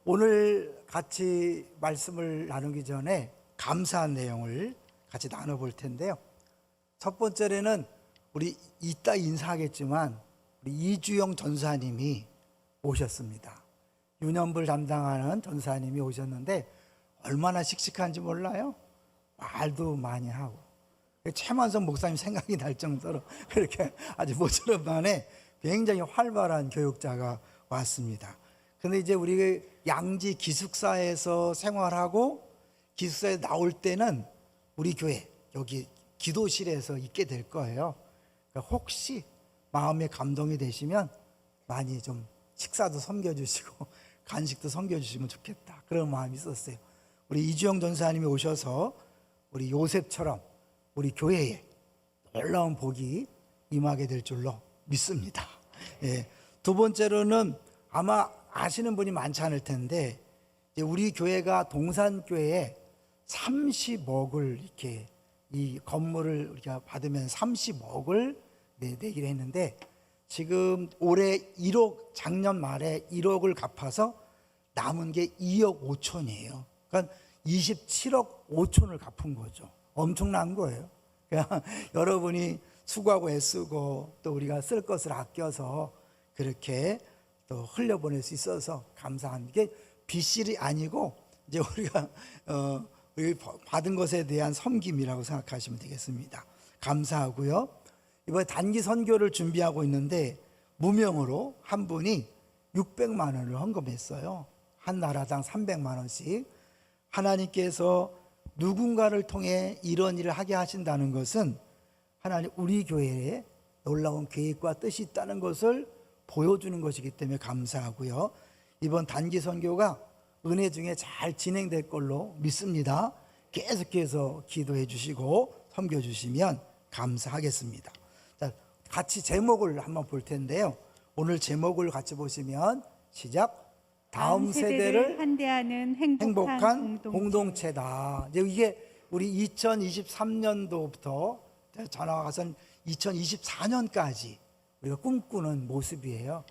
오늘 같이 말씀을 나누기 전에 감사한 내용을 같이 나눠볼 텐데요. 첫 번째로는 우리 이따 인사하겠지만 우리 이주영 전사님이 오셨습니다. 유년부를 담당하는 전사님이 오셨는데 얼마나 씩씩한지 몰라요? 말도 많이 하고 최만성 목사님 생각이 날 정도로 그렇게 아주 모처럼 만에 굉장히 활발한 교육자가 왔습니다. 근데 이제 우리 양지 기숙사에서 생활하고 기숙사에 나올 때는 우리 교회 여기 기도실에서 있게 될 거예요. 그러니까 혹시 마음에 감동이 되시면 많이 좀 식사도 섬겨주시고 간식도 섬겨주시면 좋겠다, 그런 마음이 있었어요. 우리 이주영 전사님이 오셔서 우리 요셉처럼 우리 교회에 놀라운 복이 임하게 될 줄로 믿습니다. 예. 두 번째로는 아마 아시는 분이 많지 않을 텐데 우리 교회가 동산교회에 30억을 이렇게 이 건물을 우리가 받으면 30억을 내기로 했는데 지금 올해 1억, 작년 말에 1억을 갚아서 남은 게 2억 5천이에요. 그러니까 27억 5천을 갚은 거죠. 엄청난 거예요. 그러니까 여러분이 수고하고 애쓰고 또 우리가 쓸 것을 아껴서 그렇게 또 흘려보낼 수 있어서 감사합니다. 이게 빚이 아니고 이제 우리가 받은 것에 대한 섬김이라고 생각하시면 되겠습니다. 감사하고요. 이번에 단기 선교를 준비하고 있는데 무명으로 한 분이 600만 원을 헌금했어요. 한 나라당 300만 원씩. 하나님께서 누군가를 통해 이런 일을 하게 하신다는 것은 하나님 우리 교회에 놀라운 계획과 뜻이 있다는 것을 보여주는 것이기 때문에 감사하고요. 이번 단기 선교가 은혜 중에 잘 진행될 걸로 믿습니다. 계속해서 기도해 주시고 섬겨 주시면 감사하겠습니다. 자, 같이 제목을 한번 볼 텐데요. 오늘 제목을 같이 보시면 시작. 다음 세대를 환대하는 행복한 공동체다. 이게 우리 2023년도부터 전화가 가선 2024년까지 우리가 꿈꾸는 모습이에요.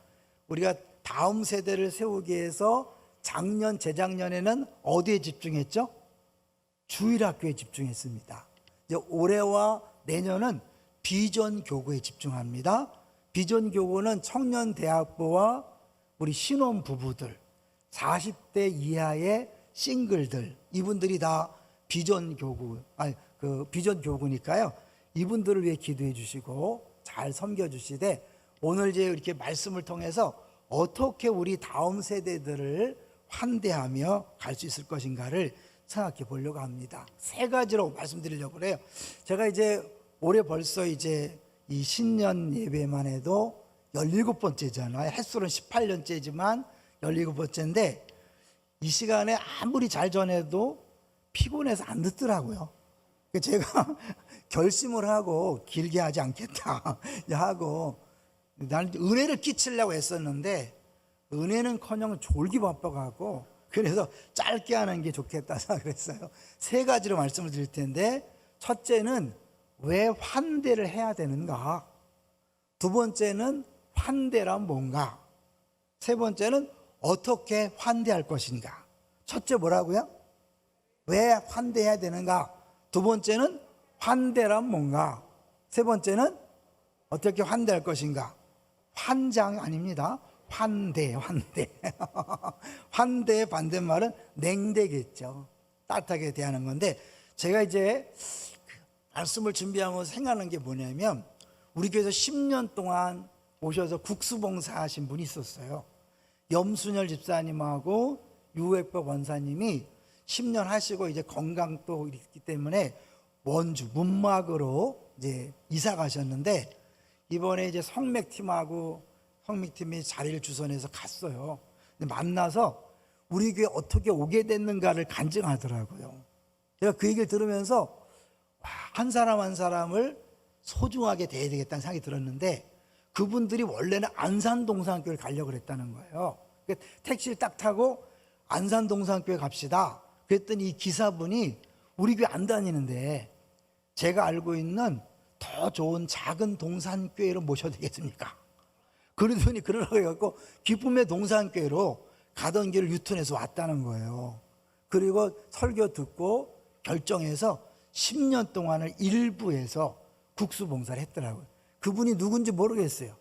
우리가 다음 세대를 세우기 위해서 작년, 재작년에는 어디에 집중했죠? 주일학교에 집중했습니다. 이제 올해와 내년은 비전 교구에 집중합니다. 비전 교구는 청년 대학부와 우리 신혼 부부들, 40대 이하의 싱글들, 이분들이 다 비전 교구, 비전 교구니까요. 이분들을 위해 기도해 주시고 잘 섬겨 주시되 오늘 이제 이렇게 말씀을 통해서 어떻게 우리 다음 세대들을 환대하며 갈 수 있을 것인가를 생각해 보려고 합니다. 세 가지로 말씀드리려고 그래요. 제가 이제 올해 벌써 이제 이 신년 예배만 해도 17번째잖아요. 햇술은 18년째지만 17번째인데 이 시간에 아무리 잘 전해도 피곤해서 안 듣더라고요. 제가 결심을 하고 길게 하지 않겠다 하고 나는 은혜를 끼치려고 했었는데 은혜는커녕 졸기 바빠가고 그래서 짧게 하는 게 좋겠다 생각했어요. 세 가지로 말씀을 드릴 텐데 첫째는 왜 환대를 해야 되는가, 두 번째는 환대란 뭔가, 세 번째는 어떻게 환대할 것인가. 첫째 뭐라고요? 왜 환대해야 되는가, 두 번째는 환대란 뭔가, 세 번째는 어떻게 환대할 것인가. 환장 아닙니다. 환대. 환대의 반대말은 냉대겠죠. 따뜻하게 대하는 건데 제가 이제 말씀을 준비하면서 생각하는 게 뭐냐면 우리 교회에서 10년 동안 오셔서 국수봉사 하신 분이 있었어요. 염순열 집사님하고 유액법 원사님이 10년 하시고 이제 건강도 있기 때문에 원주 문막으로 이제 이사 가셨는데 이번에 이제 성맥팀이 자리를 주선해서 갔어요. 근데 만나서 우리 교회 어떻게 오게 됐는가를 간증하더라고요. 제가 그 얘기를 들으면서 한 사람 한 사람을 소중하게 대해야 되겠다는 생각이 들었는데 그분들이 원래는 안산동산교회를 가려고 그랬다는 거예요. 택시를 딱 타고 안산동산교회 갑시다. 그랬더니 이 기사분이 우리 교회 안 다니는데 제가 알고 있는 더 좋은 작은 동산교회로 모셔야 되겠습니까? 그러더니 그러라고 해갖고 기쁨의 동산교회로 가던 길을 유턴해서 왔다는 거예요. 그리고 설교 듣고 결정해서 10년 동안을 일부에서 국수 봉사를 했더라고요. 그분이 누군지 모르겠어요.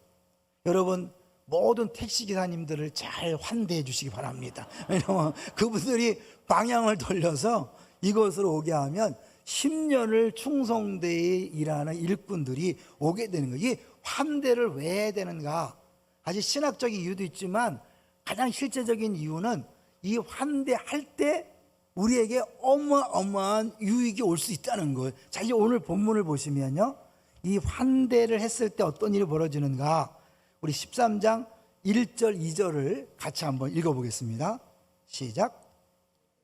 여러분 모든 택시기사님들을 잘 환대해 주시기 바랍니다. 왜냐하면 그분들이 방향을 돌려서 이곳으로 오게 하면 10년을 충성되이 일하는 일꾼들이 오게 되는 거예요. 이 환대를 왜 해야 되는가? 아주 신학적인 이유도 있지만 가장 실제적인 이유는 이 환대할 때 우리에게 어마어마한 유익이 올 수 있다는 거예요. 자, 이제 오늘 본문을 보시면요, 이 환대를 했을 때 어떤 일이 벌어지는가? 우리 13장 1절 2절을 같이 한번 읽어보겠습니다. 시작.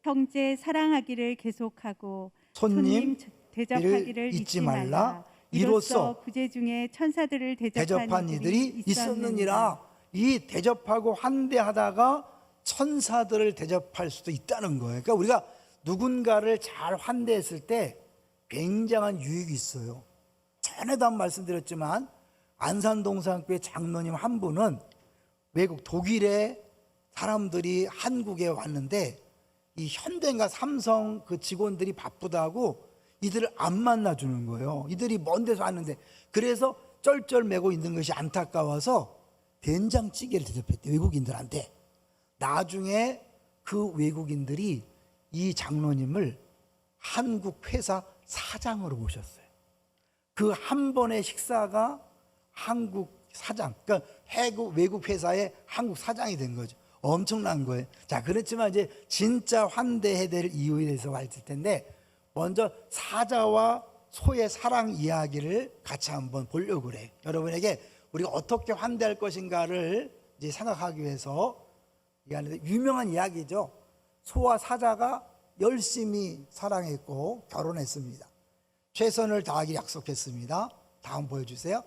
형제 사랑하기를 계속하고 손님 대접하기를 잊지 말라. 이로써 부재 중에 천사들을 대접한 이들이 있었느니라. 이 대접하고 환대하다가 천사들을 대접할 수도 있다는 거예요. 그러니까 우리가 누군가를 잘 환대했을 때 굉장한 유익이 있어요. 전에도 한 말씀드렸지만 안산동산교회 장로님 한 분은 외국 독일의 사람들이 한국에 왔는데 이 현대인가 삼성 그 직원들이 바쁘다고 이들을 안 만나주는 거예요. 이들이 먼 데서 왔는데, 그래서 쩔쩔매고 있는 것이 안타까워서 된장찌개를 대접했대, 외국인들한테. 나중에 그 외국인들이 이 장로님을 한국 회사 사장으로 모셨어요. 그 한 번의 식사가 한국 사장, 그러니까 외국 회사의 한국 사장이 된 거죠. 엄청난 거예요. 자, 그렇지만 이제 진짜 환대해야 될 이유에 대해서 말할 텐데, 먼저 사자와 소의 사랑 이야기를 같이 한번 보려고 그래요. 여러분에게 우리가 어떻게 환대할 것인가를 이제 생각하기 위해서 얘기하는데, 유명한 이야기죠. 소와 사자가 열심히 사랑했고 결혼했습니다. 최선을 다하기 약속했습니다. 다음 보여주세요.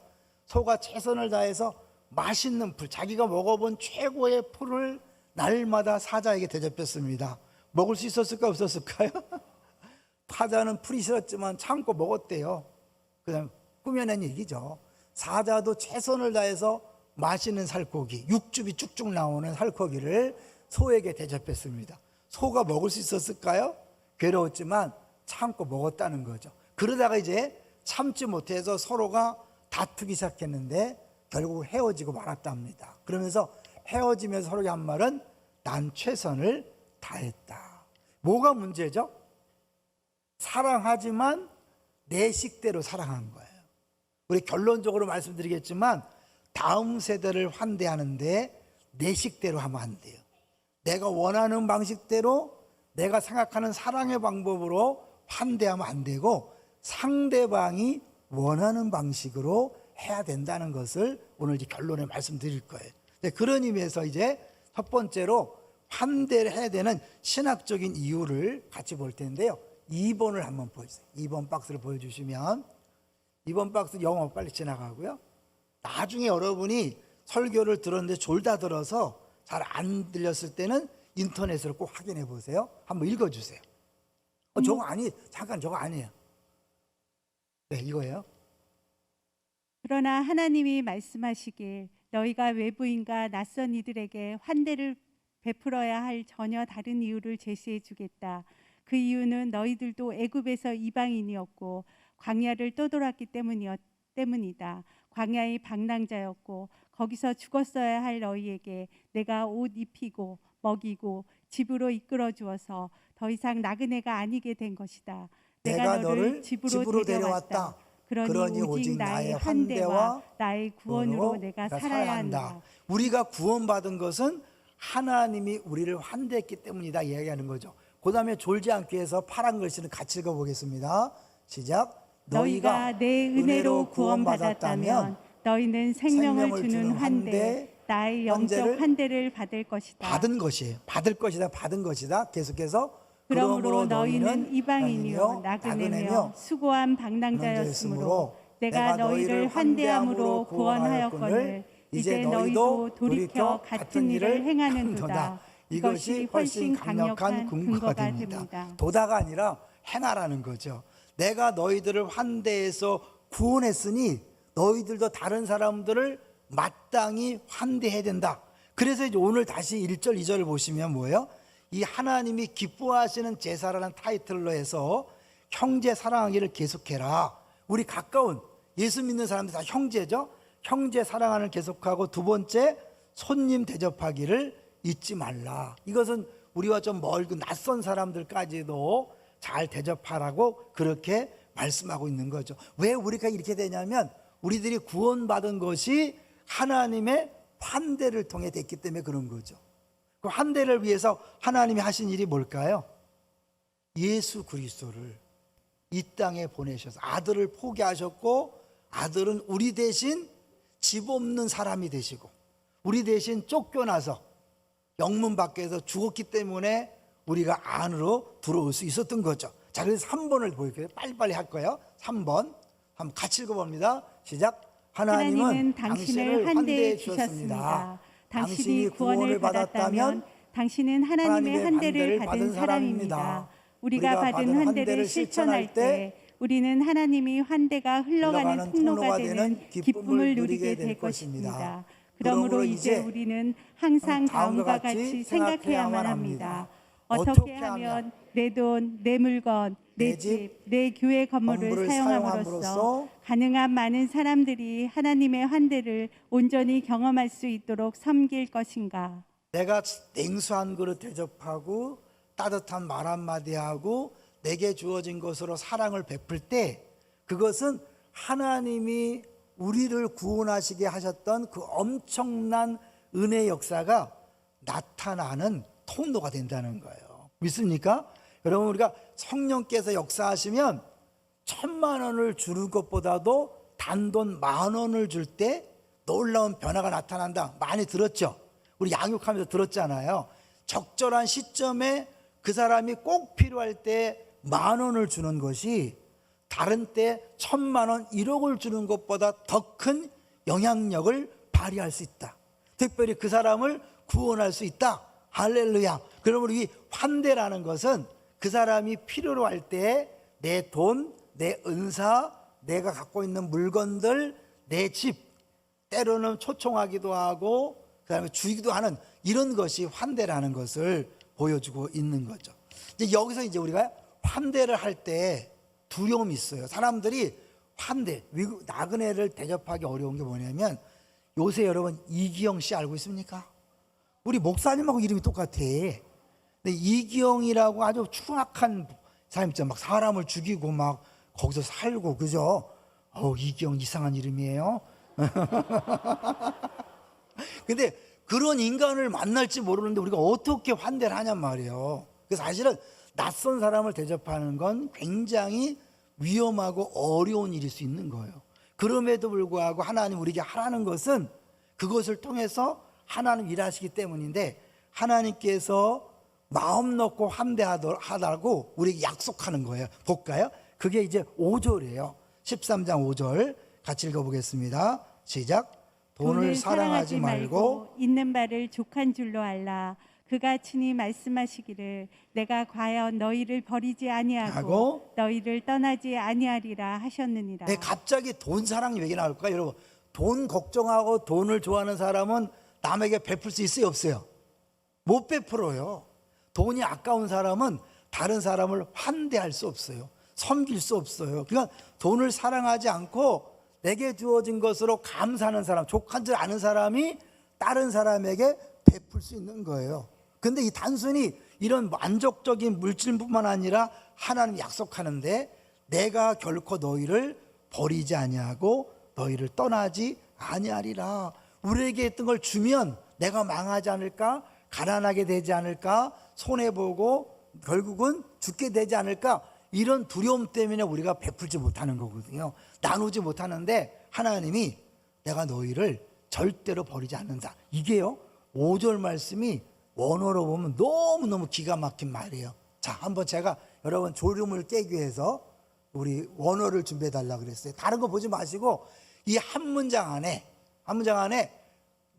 소가 최선을 다해서 맛있는 풀, 자기가 먹어본 최고의 풀을 날마다 사자에게 대접했습니다. 먹을 수 있었을까 없었을까요? 사자는 풀이 싫었지만 참고 먹었대요. 그냥 꾸며낸 얘기죠. 사자도 최선을 다해서 맛있는 살코기, 육즙이 쭉쭉 나오는 살코기를 소에게 대접했습니다. 소가 먹을 수 있었을까요? 괴로웠지만 참고 먹었다는 거죠. 그러다가 이제 참지 못해서 서로가 다투기 시작했는데 결국 헤어지고 말았답니다. 그러면서 헤어지면서 서로가 한 말은 난 최선을 다했다. 뭐가 문제죠? 사랑하지만 내 식대로 사랑한 거예요. 우리 결론적으로 말씀드리겠지만 다음 세대를 환대하는데 내 식대로 하면 안 돼요. 내가 원하는 방식대로, 내가 생각하는 사랑의 방법으로 환대하면 안 되고 상대방이 원하는 방식으로 해야 된다는 것을 오늘 이제 결론에 말씀드릴 거예요. 그런 의미에서 이제 첫 번째로 환대를 해야 되는 신학적인 이유를 같이 볼 텐데요. 2번을 한번 보여주세요. 2번 박스를 보여주시면, 2번 박스 영어 빨리 지나가고요. 나중에 여러분이 설교를 들었는데 졸다 들어서 잘 안 들렸을 때는 인터넷으로 꼭 확인해 보세요. 한번 읽어주세요. 저거 아니, 잠깐 저거 아니에요. 네, 이거예요. 그러나 하나님이 말씀하시길 너희가 외부인과 낯선 이들에게 환대를 베풀어야 할 전혀 다른 이유를 제시해 주겠다. 그 이유는 너희들도 애굽에서 이방인이었고 광야를 떠돌았기 때문이다. 광야의 방랑자였고 거기서 죽었어야 할 너희에게 내가 옷 입히고 먹이고 집으로 이끌어 주어서 더 이상 나그네가 아니게 된 것이다. 내가 너를 집으로 데려왔다. 그러니 오직 나의 환대와 나의 구원으로 내가 살아야 한다. 우리가 구원받은 것은 하나님이 우리를 환대했기 때문이다 이야기하는 거죠. 그 다음에 졸지 않기 위해서 파란 글씨는 같이 읽어보겠습니다. 시작. 너희가 내 은혜로 구원받았다면 너희는 생명을 주는 환대, 나의 영적 환대를 받을 것이다. 받은 것이에요. 받을 것이다. 받은 것이다. 계속해서 그러므로 너희는 이방인이요 나그네며 수고한 방랑자였으므로 내가 너희를 환대함으로 구원하였거늘 이제 너희도 돌이켜 같은 일을 행하는도다. 이것이 훨씬 강력한 근거가 됩니다. 도다가 아니라 행하라는 거죠. 내가 너희들을 환대해서 구원했으니 너희들도 다른 사람들을 마땅히 환대해야 된다. 그래서 이제 오늘 다시 1절, 2절을 보시면 뭐예요? 이 하나님이 기뻐하시는 제사라는 타이틀로 해서 형제 사랑하기를 계속해라. 우리 가까운 예수 믿는 사람들 다 형제죠. 형제 사랑하는 계속하고, 두 번째 손님 대접하기를 잊지 말라. 이것은 우리와 좀 멀고 낯선 사람들까지도 잘 대접하라고 그렇게 말씀하고 있는 거죠. 왜 우리가 이렇게 되냐면 우리들이 구원받은 것이 하나님의 환대를 통해 됐기 때문에 그런 거죠. 그 환대를 위해서 하나님이 하신 일이 뭘까요? 예수 그리스도를 이 땅에 보내셔서 아들을 포기하셨고, 아들은 우리 대신 집 없는 사람이 되시고 우리 대신 쫓겨나서 영문 밖에서 죽었기 때문에 우리가 안으로 들어올 수 있었던 거죠. 자, 그래서 3번을 보여드릴게요. 빨리빨리 할 거예요. 3번 한번 같이 읽어봅니다. 시작. 하나님은 당신을 환대해 주셨습니다. 당신이 구원을 받았다면 당신은 하나님의 환대를 받은 사람입니다. 우리가 받은 환대를 실천할 때 우리는 하나님이 환대가 흘러가는 통로가 되는 기쁨을 누리게 될 것입니다. 그러므로 이제 우리는 항상 다음과 같이 생각해야만 합니다. 어떻게 하면 내 돈, 내 물건, 내 집, 내 교회 건물을 사용함으로써 가능한 많은 사람들이 하나님의 환대를 온전히 경험할 수 있도록 섬길 것인가? 내가 냉수 한 그릇 대접하고 따뜻한 말 한마디 하고 내게 주어진 것으로 사랑을 베풀 때, 그것은 하나님이 우리를 구원하시게 하셨던 그 엄청난 은혜의 역사가 나타나는 통로가 된다는 거예요. 믿습니까? 여러분, 우리가 성령께서 역사하시면 1,000만 원을 주는 것보다도 단돈 10,000원을 줄 때 놀라운 변화가 나타난다. 많이 들었죠? 우리 양육하면서 들었잖아요. 적절한 시점에 그 사람이 꼭 필요할 때 10,000원을 주는 것이 다른 때 1,000만 원, 1억을 주는 것보다 더 큰 영향력을 발휘할 수 있다. 특별히 그 사람을 구원할 수 있다. 할렐루야. 그러면 이 환대라는 것은 그 사람이 필요로 할 때 내 돈, 내 은사, 내가 갖고 있는 물건들, 내 집, 때로는 초청하기도 하고 그다음에 주기도 하는 이런 것이 환대라는 것을 보여주고 있는 거죠. 이제 여기서 이제 우리가 환대를 할 때 두려움이 있어요. 사람들이 환대, 미국 나그네를 대접하기 어려운 게 뭐냐면, 요새 여러분 이기영 씨 알고 있습니까? 우리 목사님하고 이름이 똑같아. 근데 이기영이라고 아주 추악한 사람 있죠. 막 사람을 죽이고 막 거기서 살고, 그죠? 이기영 이상한 이름이에요. 근데 그런 인간을 만날지 모르는데 우리가 어떻게 환대를 하냔 말이에요. 그래서 사실은 낯선 사람을 대접하는 건 굉장히 위험하고 어려운 일일 수 있는 거예요. 그럼에도 불구하고 하나님 우리에게 하라는 것은 그것을 통해서 하나님 일하시기 때문인데, 하나님께서 마음 놓고 환대하라고 우리에게 약속하는 거예요. 볼까요? 그게 이제 5절이에요. 13장 5절 같이 읽어보겠습니다. 시작. 돈을 사랑하지 말고 있는 바를 족한 줄로 알라. 그가 친히 말씀하시기를 내가 과연 너희를 버리지 아니하고 너희를 떠나지 아니하리라 하셨느니라. 네, 갑자기 돈 사랑이 왜 나올까요? 여러분, 돈 걱정하고 돈을 좋아하는 사람은 남에게 베풀 수 있어요, 없어요? 못 베풀어요. 돈이 아까운 사람은 다른 사람을 환대할 수 없어요. 섬길 수 없어요. 그러니까 돈을 사랑하지 않고 내게 주어진 것으로 감사하는 사람, 족한 줄 아는 사람이 다른 사람에게 베풀 수 있는 거예요. 근데 이 단순히 이런 만족적인 물질뿐만 아니라 하나님 약속하는데, 내가 결코 너희를 버리지 아니하고 너희를 떠나지 아니하리라. 우리에게 했던 걸 주면 내가 망하지 않을까? 가난하게 되지 않을까? 손해보고 결국은 죽게 되지 않을까? 이런 두려움 때문에 우리가 베풀지 못하는 거거든요. 나누지 못하는데 하나님이 내가 너희를 절대로 버리지 않는다. 이게요, 5절 말씀이 원어로 보면 너무너무 기가 막힌 말이에요. 자, 한번 제가 여러분 졸음을 깨기 위해서 우리 원어를 준비해 달라고 그랬어요. 다른 거 보지 마시고 이 한 문장 안에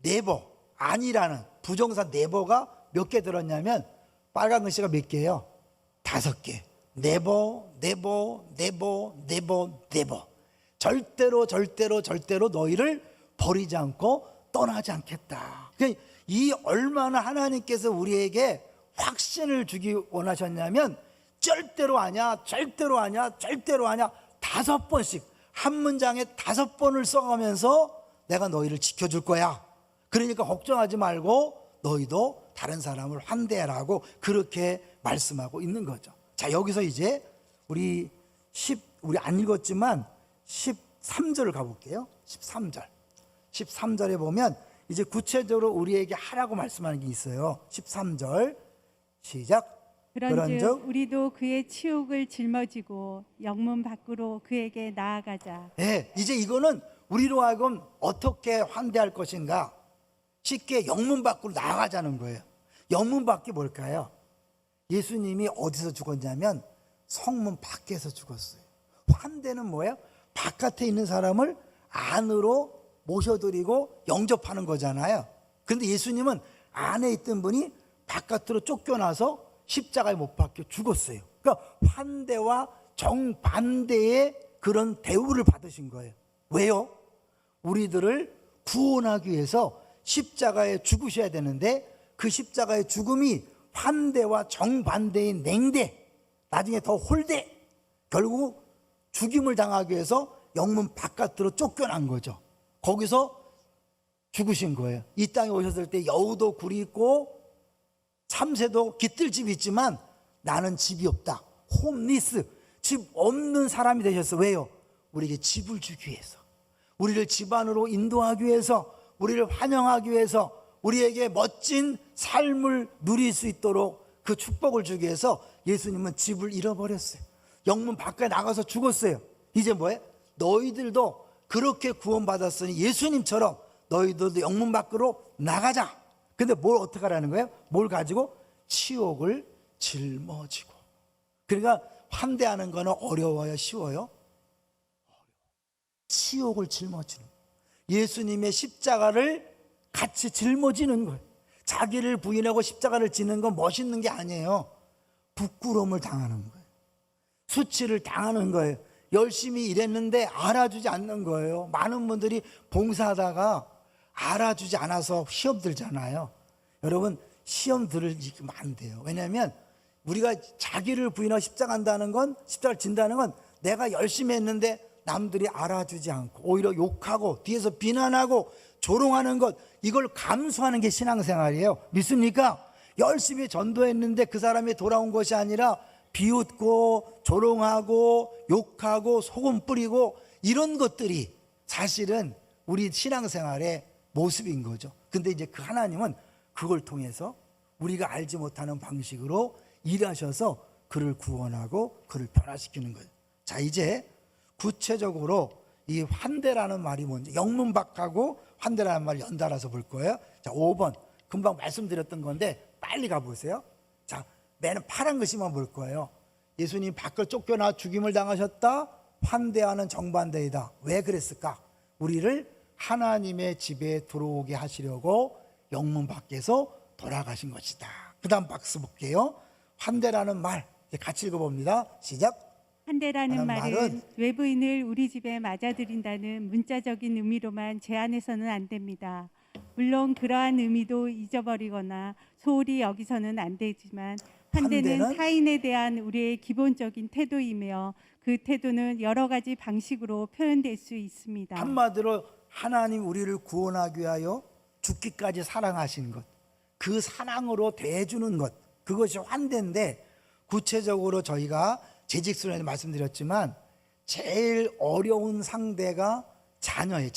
네버, 아니라는 부정사 네버가 몇 개 들었냐면 빨간 글씨가 몇 개예요? 5개. 네버, 네버, 네버, 네버, 네버. 절대로 절대로 절대로 너희를 버리지 않고 떠나지 않겠다. 그러니까 이 얼마나 하나님께서 우리에게 확신을 주기 원하셨냐면 절대로 아니야, 절대로 아니야, 절대로 아니야 5번씩 한 문장에 5번을 써가면서 내가 너희를 지켜줄 거야. 그러니까 걱정하지 말고 너희도 다른 사람을 환대하라고 그렇게 말씀하고 있는 거죠. 자, 여기서 이제 우리 안 읽었지만 13절을 가볼게요. 13절에 보면 이제 구체적으로 우리에게 하라고 말씀하는 게 있어요. 13절 시작. 그런즉 우리도 그의 치욕을 짊어지고 영문 밖으로 그에게 나아가자. 네, 이제 이거는 우리로 하여금 어떻게 환대할 것인가 쉽게 영문 밖으로 나아가자는 거예요. 영문 밖이 뭘까요? 예수님이 어디서 죽었냐면 성문 밖에서 죽었어요. 환대는 뭐예요? 바깥에 있는 사람을 안으로 모셔드리고 영접하는 거잖아요. 그런데 예수님은 안에 있던 분이 바깥으로 쫓겨나서 십자가에 못 박혀 죽었어요. 그러니까 환대와 정반대의 그런 대우를 받으신 거예요. 왜요? 우리들을 구원하기 위해서 십자가에 죽으셔야 되는데 그 십자가의 죽음이 환대와 정반대의 냉대, 나중에 더 홀대, 결국 죽임을 당하기 위해서 영문 바깥으로 쫓겨난 거죠. 거기서 죽으신 거예요. 이 땅에 오셨을 때 여우도 굴이 있고 참새도 깃들 집이 있지만 나는 집이 없다. 홈리스, 집 없는 사람이 되셨어. 왜요? 우리에게 집을 주기 위해서, 우리를 집 안으로 인도하기 위해서, 우리를 환영하기 위해서, 우리에게 멋진 삶을 누릴 수 있도록 그 축복을 주기 위해서 예수님은 집을 잃어버렸어요. 영문 밖에 나가서 죽었어요. 이제 뭐예요? 너희들도 그렇게 구원받았으니 예수님처럼 너희들도 영문 밖으로 나가자. 근데 뭘 어떻게 하라는 거예요? 뭘 가지고? 치욕을 짊어지고. 그러니까 환대하는 거는 어려워요, 쉬워요? 치욕을 짊어지는, 예수님의 십자가를 같이 짊어지는 거예요. 자기를 부인하고 십자가를 지는 건 멋있는 게 아니에요. 부끄러움을 당하는 거예요. 수치를 당하는 거예요. 열심히 일했는데 알아주지 않는 거예요. 많은 분들이 봉사하다가 알아주지 않아서 시험 들잖아요. 여러분, 시험 들으면 안 돼요. 왜냐하면 우리가 자기를 부인하고 십자가한다는 건, 십자가를 진다는 건 내가 열심히 했는데 남들이 알아주지 않고 오히려 욕하고 뒤에서 비난하고 조롱하는 것, 이걸 감수하는 게 신앙생활이에요. 믿습니까? 열심히 전도했는데 그 사람이 돌아온 것이 아니라 비웃고 조롱하고 욕하고 소금 뿌리고 이런 것들이 사실은 우리 신앙생활의 모습인 거죠. 근데 이제 그 하나님은 그걸 통해서 우리가 알지 못하는 방식으로 일하셔서 그를 구원하고 그를 변화시키는 거예요. 자, 이제 구체적으로 이 환대라는 말이 뭔지, 영문박하고 환대라는 말 연달아서 볼 거예요. 자, 5번 금방 말씀드렸던 건데 빨리 가보세요. 자, 맨 파란 글씨만 볼 거예요. 예수님 밖을 쫓겨나 죽임을 당하셨다. 환대하는 정반대이다. 왜 그랬을까? 우리를 하나님의 집에 들어오게 하시려고 영문 밖에서 돌아가신 것이다. 그 다음 박스 볼게요. 환대라는 말 같이 읽어봅니다. 시작. 환대라는 말은 외부인을 우리 집에 맞아들인다는 문자적인 의미로만 제한해서는 안 됩니다. 물론 그러한 의미도 잊어버리거나 소홀히 여기서는 안 되지만 환대는 타인에 대한 우리의 기본적인 태도이며 그 태도는 여러 가지 방식으로 표현될 수 있습니다. 한마디로 하나님 우리를 구원하기 위하여 죽기까지 사랑하신 것, 그 사랑으로 대해주는 것, 그것이 환대인데, 구체적으로 저희가 재직순환에 말씀드렸지만 제일 어려운 상대가 자녀예요.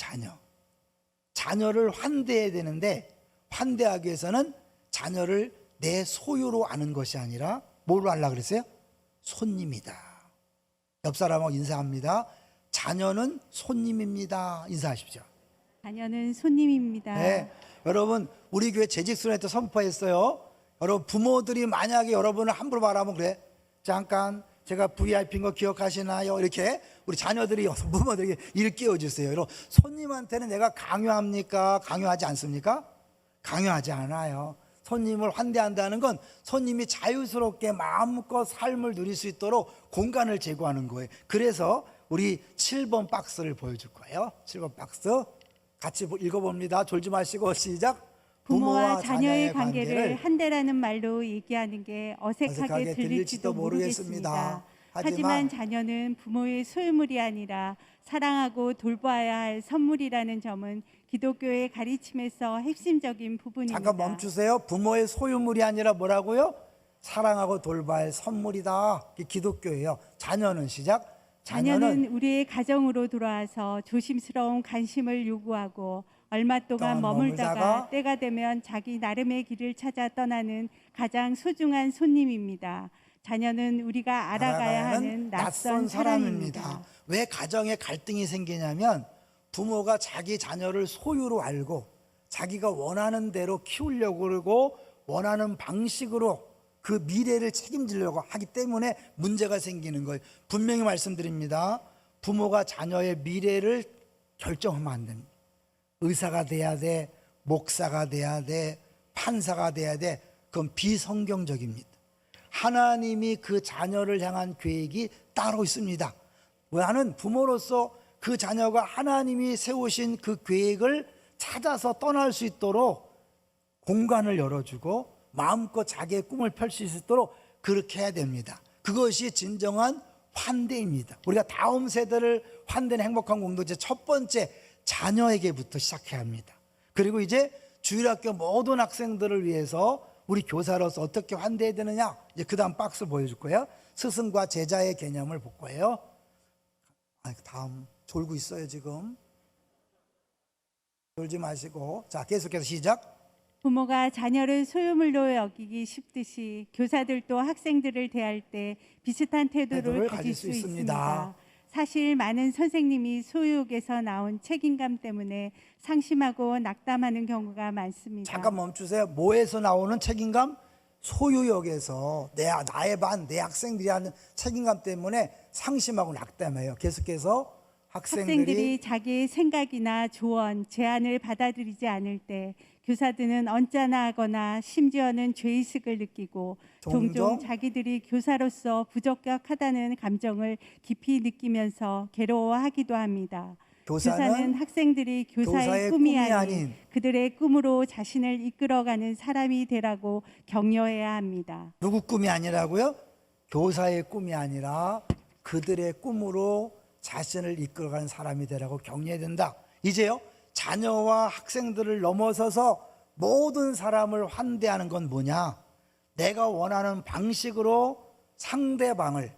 자녀를 환대해야 되는데 환대하기 위해서는 자녀를 내 소유로 아는 것이 아니라 뭘로 하려고 그랬어요? 손님이다. 옆 사람하고 인사합니다. 자녀는 손님입니다. 인사하십시오. 자녀는 손님입니다. 네, 여러분 우리 교회 재직순환 때 선포했어요. 여러분 부모들이 만약에 여러분을 함부로 말하면 그래, 잠깐 제가 VIP인 거 기억하시나요? 이렇게 우리 자녀들이 부모들에게 일깨워 주세요. 여러분 손님한테는 내가 강요합니까? 강요하지 않습니까? 강요하지 않아요. 손님을 환대한다는 건 손님이 자유스럽게 마음껏 삶을 누릴 수 있도록 공간을 제공하는 거예요. 그래서 우리 7번 박스를 보여줄 거예요. 7번 박스 같이 읽어봅니다. 졸지 마시고 시작. 부모와 자녀의 관계를 한대라는 말로 얘기하는 게 어색하게 들릴지도 모르겠습니다. 하지만 자녀는 부모의 소유물이 아니라 사랑하고 돌봐야 할 선물이라는 점은 기독교의 가르침에서 핵심적인 부분입니다. 잠깐 멈추세요. 부모의 소유물이 아니라 뭐라고요? 사랑하고 돌봐야 할 선물이다. 이게 기독교예요. 자녀는 시작. 자녀는 우리의 가정으로 돌아와서 조심스러운 관심을 요구하고 얼마 동안 머물다가 때가 되면 자기 나름의 길을 찾아 떠나는 가장 소중한 손님입니다. 자녀는 우리가 알아가야 하는 낯선 사람입니다. 왜 가정에 갈등이 생기냐면 부모가 자기 자녀를 소유로 알고 자기가 원하는 대로 키우려고 그러고 원하는 방식으로 그 미래를 책임지려고 하기 때문에 문제가 생기는 거예요. 분명히 말씀드립니다. 부모가 자녀의 미래를 결정하면 안 됩니다. 의사가 돼야 돼, 목사가 돼야 돼, 판사가 돼야 돼. 그건 비성경적입니다. 하나님이 그 자녀를 향한 계획이 따로 있습니다. 나는 부모로서 그 자녀가 하나님이 세우신 그 계획을 찾아서 떠날 수 있도록 공간을 열어주고 마음껏 자기의 꿈을 펼칠 수 있도록 그렇게 해야 됩니다. 그것이 진정한 환대입니다. 우리가 다음 세대를 환대는 행복한 공동체 첫 번째 자녀에게부터 시작해야 합니다. 그리고 이제 주일학교 모든 학생들을 위해서 우리 교사로서 어떻게 환대해야 되느냐, 이제 그 다음 박스 보여줄 거예요. 스승과 제자의 개념을 볼 거예요. 다음 졸고 있어요 지금. 졸지 마시고. 자, 계속해서 시작. 부모가 자녀를 소유물로 여기기 쉽듯이 교사들도 학생들을 대할 때 비슷한 태도를 가질 수 있습니다. 사실 많은 선생님이 소유욕에서 나온 책임감 때문에 상심하고 낙담하는 경우가 많습니다. 잠깐 멈추세요. 뭐에서 나오는 책임감? 소유욕에서 나의 반, 내 학생들이 하는 책임감 때문에 상심하고 낙담해요. 계속해서 학생들이 자기의 생각이나 조언, 제안을 받아들이지 않을 때 교사들은 언짢아하거나 심지어는 죄의식을 느끼고 종종 자기들이 교사로서 부적격하다는 감정을 깊이 느끼면서 괴로워하기도 합니다. 교사는 학생들이 교사의 꿈이 아닌 그들의 꿈으로 자신을 이끌어가는 사람이 되라고 격려해야 합니다. 누구 꿈이 아니라고요? 교사의 꿈이 아니라 그들의 꿈으로 자신을 이끌어가는 사람이 되라고 격려해야 된다. 이제요, 자녀와 학생들을 넘어서서 모든 사람을 환대하는 건 뭐냐? 내가 원하는 방식으로 상대방을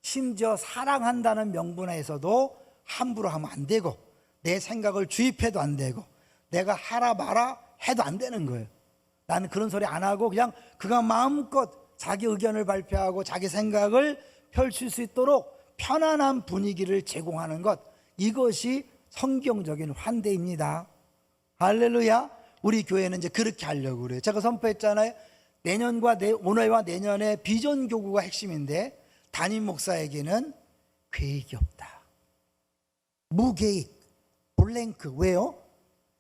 심지어 사랑한다는 명분에서도 함부로 하면 안 되고 내 생각을 주입해도 안 되고 내가 하라 마라 해도 안 되는 거예요. 나는 그런 소리 안 하고 그냥 그가 마음껏 자기 의견을 발표하고 자기 생각을 펼칠 수 있도록 편안한 분위기를 제공하는 것, 이것이 성경적인 환대입니다. 할렐루야. 우리 교회는 이제 그렇게 하려고 그래요. 제가 선포했잖아요. 올해와 내년에 비전 교구가 핵심인데 담임 목사에게는 계획이 없다. 무계획, 블랭크. 왜요?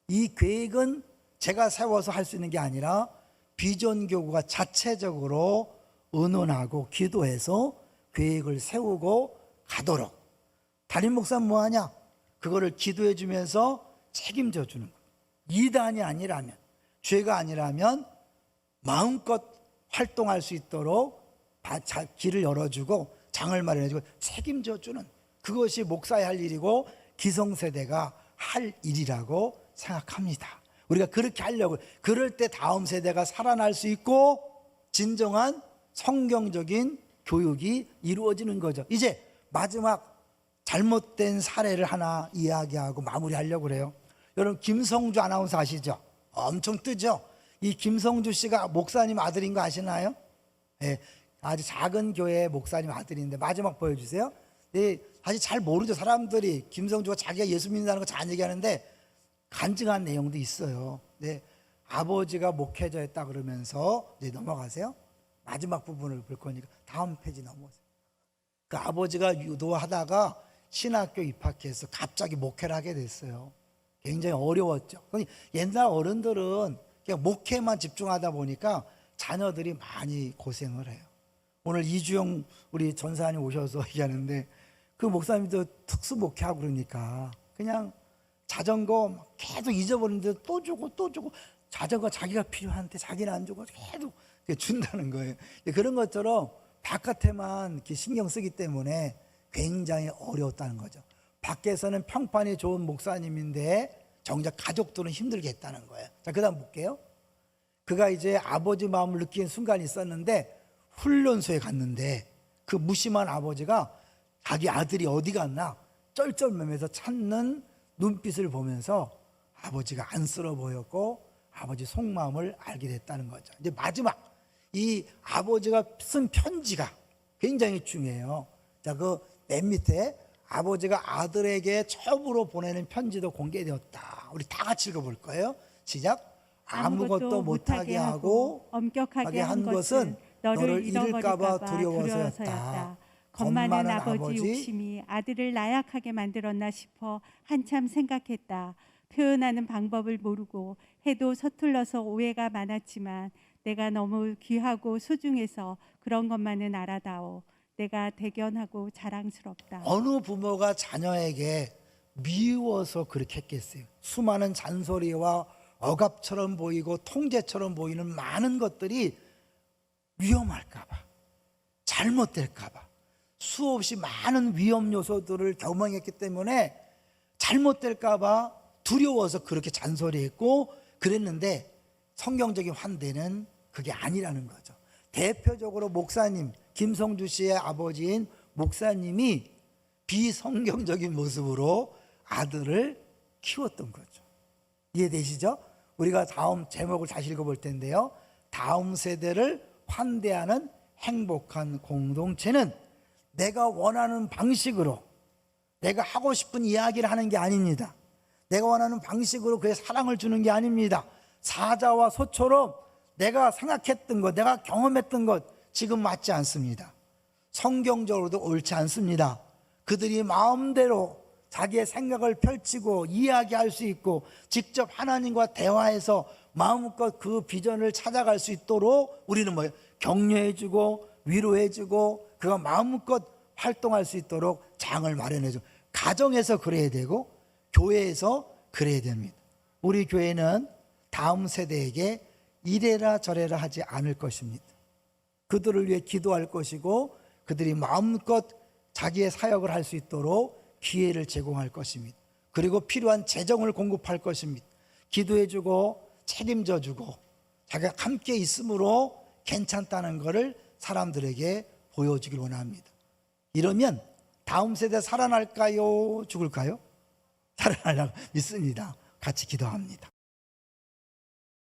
이 계획은 제가 세워서 할 수 있는 게 아니라 비전 교구가 자체적으로 의논하고 기도해서 계획을 세우고 가도록. 담임 목사는 뭐하냐? 그거를 기도해 주면서 책임져 주는 거예요. 이단이 아니라면, 죄가 아니라면 마음껏 활동할 수 있도록 길을 열어주고 장을 마련해주고 책임져 주는, 그것이 목사의 할 일이고 기성세대가 할 일이라고 생각합니다. 우리가 그렇게 하려고, 그럴 때 다음 세대가 살아날 수 있고 진정한 성경적인 교육이 이루어지는 거죠. 이제 마지막 잘못된 사례를 하나 이야기하고 마무리하려고 그래요. 여러분, 김성주 아나운서 아시죠? 엄청 뜨죠? 이 김성주 씨가 목사님 아들인 거 아시나요? 네, 아주 작은 교회 목사님 아들인데 마지막 보여주세요. 네, 사실 잘 모르죠. 사람들이 김성주가 자기가 예수 믿는다는 거 잘 얘기하는데 간증한 내용도 있어요. 네, 아버지가 목회자였다 그러면서 이제 넘어가세요. 마지막 부분을 볼 거니까 다음 페이지 넘어가세요. 그 아버지가 유도하다가 신학교 입학해서 갑자기 목회를 하게 됐어요. 굉장히 어려웠죠. 옛날 어른들은 그냥 목회만 집중하다 보니까 자녀들이 많이 고생을 해요. 오늘 이주영 우리 전사님 오셔서 얘기하는데 그 목사님도 특수 목회하고 그러니까 그냥 자전거 계속 잊어버리는데 또 주고 자전거 자기가 필요한데 자기는 안 주고 계속 준다는 거예요. 그런 것처럼 바깥에만 이렇게 신경 쓰기 때문에 굉장히 어려웠다는 거죠. 밖에서는 평판이 좋은 목사님인데 정작 가족들은 힘들게 했다는 거예요. 자, 그 다음 볼게요. 그가 이제 아버지 마음을 느낀 순간이 있었는데 훈련소에 갔는데 그 무심한 아버지가 자기 아들이 어디 갔나 쩔쩔매면서 찾는 눈빛을 보면서 아버지가 안쓰러워 보였고 아버지 속마음을 알게 됐다는 거죠. 이제 마지막 이 아버지가 쓴 편지가 굉장히 중요해요. 자, 그 맨 밑에 아버지가 아들에게 처음으로 보내는 편지도 공개되었다. 우리 다 같이 읽어볼 거예요. 시작. 아무것도 못하게 하고 엄격하게 한 것은 너를 잃을까 봐 두려워서였다. 겁 많은 아버지 욕심이 아들을 나약하게 만들었나 싶어 한참 생각했다. 표현하는 방법을 모르고 해도 서툴러서 오해가 많았지만 내가 너무 귀하고 소중해서 그런 것만은 알아다오. 내가 대견하고 자랑스럽다. 어느 부모가 자녀에게 미워서 그렇게 했겠어요. 수많은 잔소리와 억압처럼 보이고 통제처럼 보이는 많은 것들이 위험할까 봐, 잘못될까 봐 수없이 많은 위험 요소들을 경험했기 때문에 잘못될까 봐 두려워서 그렇게 잔소리했고 그랬는데 성경적인 환대는 그게 아니라는 거죠. 대표적으로 목사님 김성주 씨의 아버지인 목사님이 비성경적인 모습으로 아들을 키웠던 거죠. 이해되시죠? 우리가 다음 제목을 다시 읽어볼 텐데요. 다음 세대를 환대하는 행복한 공동체는 내가 원하는 방식으로 내가 하고 싶은 이야기를 하는 게 아닙니다. 내가 원하는 방식으로 그의 사랑을 주는 게 아닙니다. 사자와 소처럼 내가 생각했던 것, 내가 경험했던 것 지금 맞지 않습니다. 성경적으로도 옳지 않습니다. 그들이 마음대로 자기의 생각을 펼치고 이야기할 수 있고 직접 하나님과 대화해서 마음껏 그 비전을 찾아갈 수 있도록 우리는 뭐예요? 격려해주고 위로해주고 그가 마음껏 활동할 수 있도록 장을 마련해주고 가정에서 그래야 되고 교회에서 그래야 됩니다. 우리 교회는 다음 세대에게 이래라 저래라 하지 않을 것입니다. 그들을 위해 기도할 것이고 그들이 마음껏 자기의 사역을 할 수 있도록 기회를 제공할 것입니다. 그리고 필요한 재정을 공급할 것입니다. 기도해주고 책임져주고 자기가 함께 있음으로 괜찮다는 것을 사람들에게 보여주길 원합니다. 이러면 다음 세대 살아날까요? 죽을까요? 살아나려고 믿습니다. 같이 기도합니다.